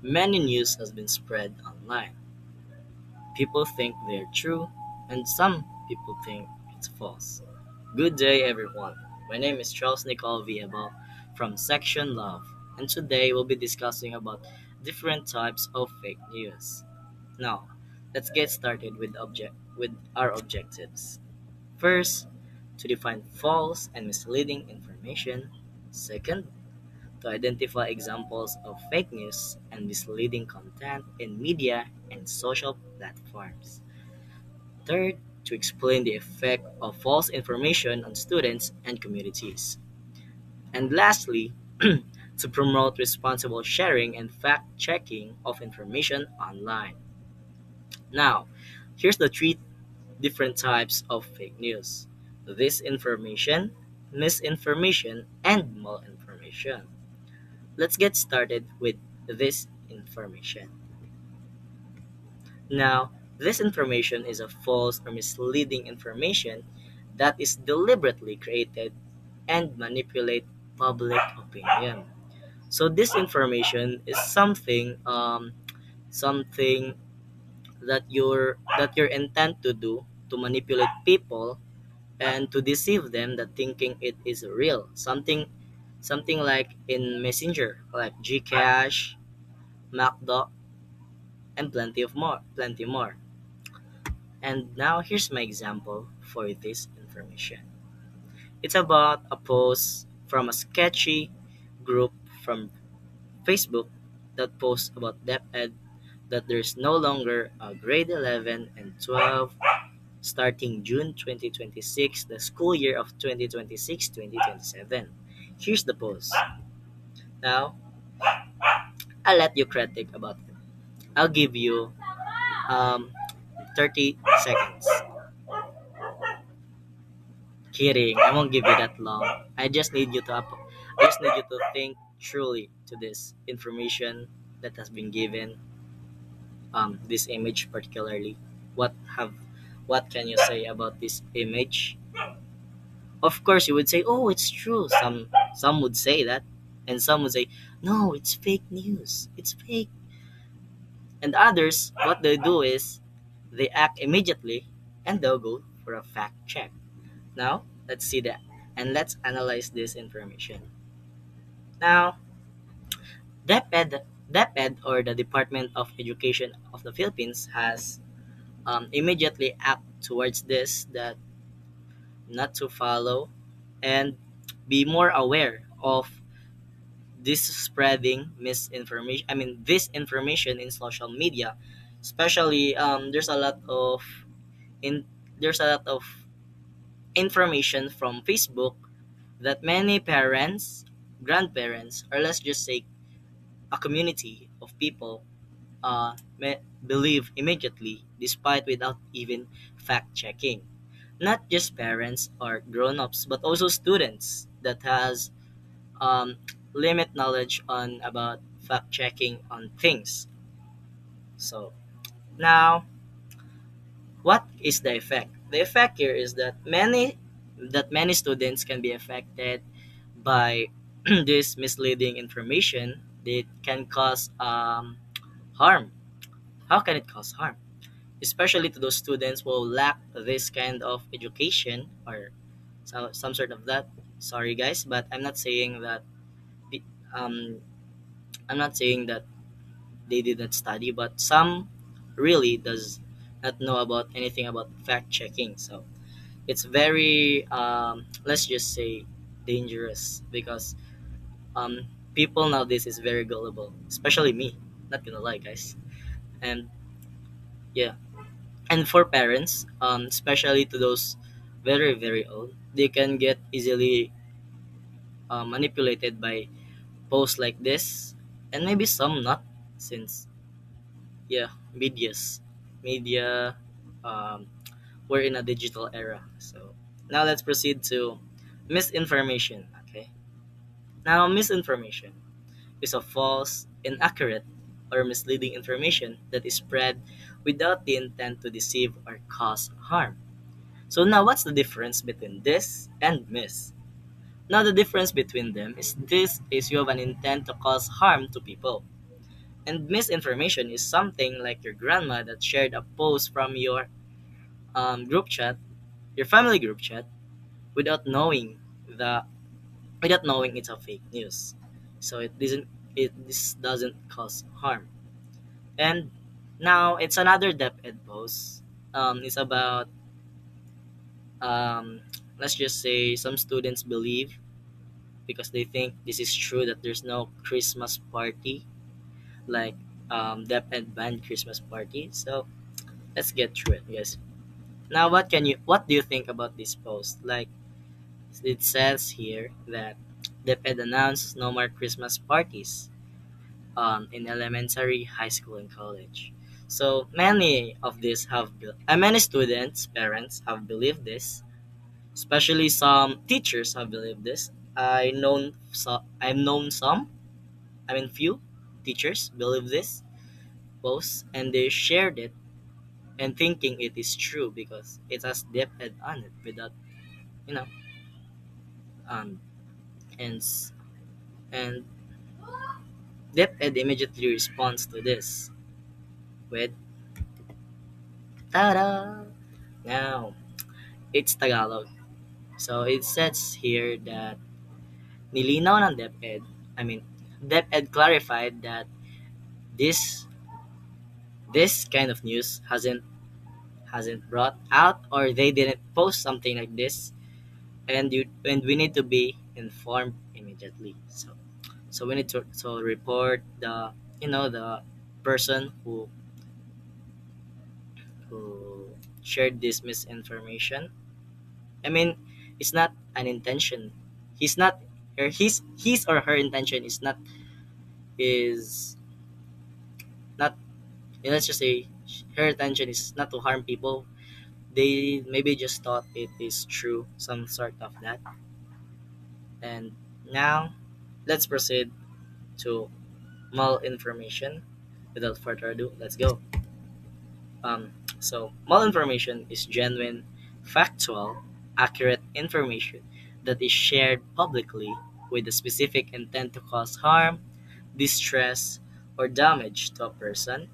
Many news has been spread online. People think they're true, and some people think it's false. Good day, everyone. My name is Charles Nicole Viebo from Section Love, and today we'll be discussing about different types of fake news. Now, let's get started with our objectives. First, to define false and misleading information. Second, to identify examples of fake news and misleading content in media and social platforms. Third, to explain the effect of false information on students and communities. And lastly, to promote responsible sharing and fact checking of information online. Now, here's the three different types of fake news: disinformation, misinformation, and malinformation. Let's get started with this information. Now, this information is a false or misleading information that is deliberately created and manipulate public opinion. So this information is something that your intent to do to manipulate people and to deceive them that thinking it is real. Something like in Messenger, like Gcash, MacDo, and plenty more. And now here's my example for this information. It's about a post from a sketchy group from Facebook that posts about DepEd that there's no longer a grade 11 and 12 starting June 2026, the school year of 2026-2027. Here's the post. Now, I'll let you critique about it. I'll give you um 30 seconds. Kidding, I won't give you that long. I just need you to think truly to this information that has been given, this image particularly. What have what can you say about this image? Of course you would say, "Oh, it's true." Some would say that, and some would say, "No, it's fake news. It's fake." And others, what they do is they act immediately and they'll go for a fact check. Now, let's see that and let's analyze this information. Now, DepEd or the Department of Education of the Philippines has immediately act towards this, that not to follow and be more aware of this spreading misinformation. I mean, this information in social media, especially in there's a lot of information from Facebook that many parents, grandparents, or let's just say a community of people believe immediately despite without even fact checking. Not just parents or grown-ups but also students that has um, limit knowledge on about fact checking on things. So now, what is the effect? The effect here is that many students can be affected by this misleading information that can cause harm. How can it cause harm? Especially to those students who lack this kind of education or some sort of that. Sorry guys, but pe- um, I'm not saying that they did not study, but some really does not know about anything about fact checking. So it's very let's just say dangerous because um, people nowadays is very gullible, especially me. Not gonna lie, guys. And yeah, and for parents, especially to those very old, they can get easily manipulated by posts like this, and maybe some not, since yeah, media, um, we're in a digital era. So now let's proceed to misinformation. Okay, now misinformation is a false, inaccurate, or misleading information that is spread without the intent to deceive or cause harm. So now what's the difference between this and mis? Now the difference between them is this is you have an intent to cause harm to people. And misinformation is something like your grandma that shared a post from your group chat, your family group chat, without knowing the without knowing it's a fake news. So this doesn't cause harm. And now it's another DepEd post. It's about um, let's just say some students believe because they think this is true that there's no Christmas party like DepEd banned Christmas party. So let's get through it, guys. Now, what do you think about this post? Like it says here that DepEd announced no more Christmas parties in elementary, high school, and college. So many students, parents have believed this. Especially some teachers have believed this. I've known some. I mean, few teachers believe this post, and they shared it and thinking it is true because it has DepEd on it without you know um and s- and DepEd immediately responds to this with "Tada!" Now it's Tagalog. So it says here that nilinaw ng DepEd, I mean, DepEd clarified that this this kind of news hasn't brought out or they didn't post something like this and we need to be informed immediately. So we need to report the person who shared this misinformation. I mean, it's not an intention. He's not or his or her intention is not let's just say her intention is not to harm people. They maybe just thought it is true, some sort of that. And now let's proceed to malinformation. Without further ado, let's go. So malinformation is genuine, factual, accurate information that is shared publicly with the specific intent to cause harm, distress, or damage to a person,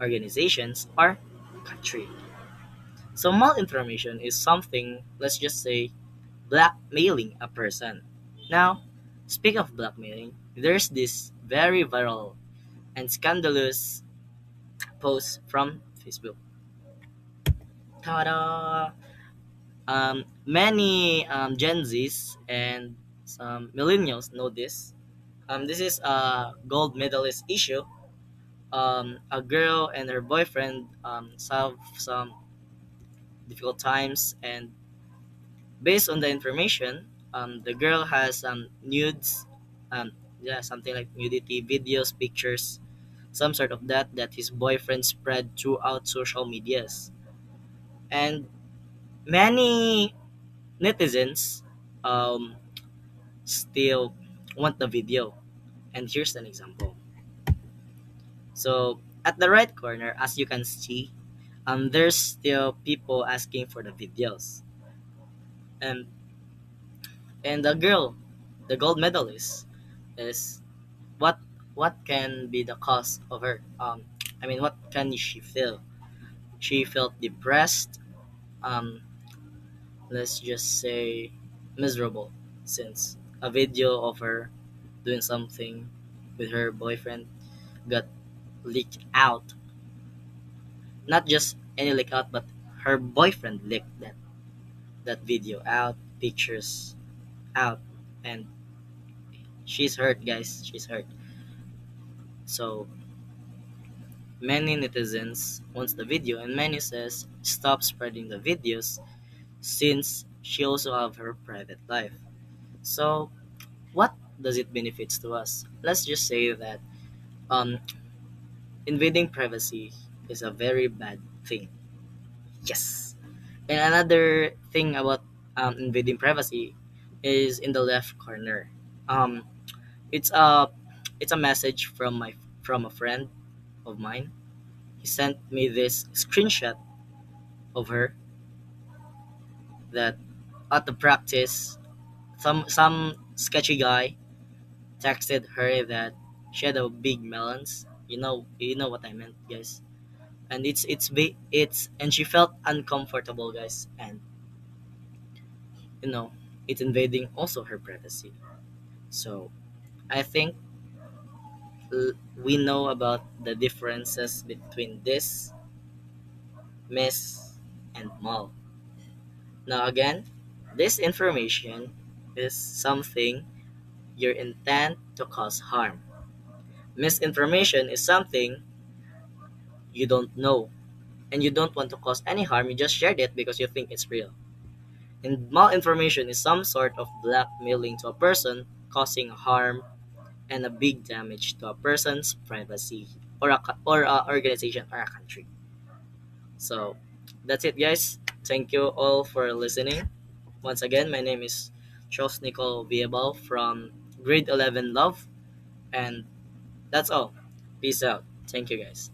organizations, or country. So malinformation is something, let's just say, blackmailing a person. Now, speak of blackmailing, there's this very viral and scandalous post from Facebook. Ta-da! Many Gen Zs and some millennials know this. This is a gold medalist issue. A girl and her boyfriend solve some difficult times, and based on the information, the girl has some nudes, yeah, something like nudity videos, pictures, some sort of that his boyfriend spread throughout social medias, and many netizens um, still want the video. And here's an example. So at the right corner, as you can see, there's still people asking for the videos, and the girl, the gold medalist, is what what can be the cause of her? I mean, what can she feel? She felt depressed. Um, let's just say miserable, since a video of her doing something with her boyfriend got leaked out. Not just any leak out, but her boyfriend leaked that video out, pictures out, and she's hurt, guys. She's hurt. So many netizens wants the video, and many says stop spreading the videos since she also have her private life. So what does it benefits to us? Let's just say that um, invading privacy is a very bad thing. Yes. And another thing about invading privacy is in the left corner. Um, it's a it's a message from a friend of mine. He sent me this screenshot of her that at the practice some sketchy guy texted her that she had a big melons. You know what I meant, guys. And it's and she felt uncomfortable, guys, and you know it's invading also her privacy. So I think we know about the differences between this Miss and Mal. Now again, this information is something your intent to cause harm. Misinformation is something you don't know and you don't want to cause any harm, you just shared it because you think it's real. And malinformation is some sort of blackmailing to a person, causing harm and a big damage to a person's privacy or a organization or a country. So that's it, guys. Thank you all for listening. Once again, my name is Charles Nicole Viebal from Grade 11 Love, and that's all. Peace out. Thank you, guys.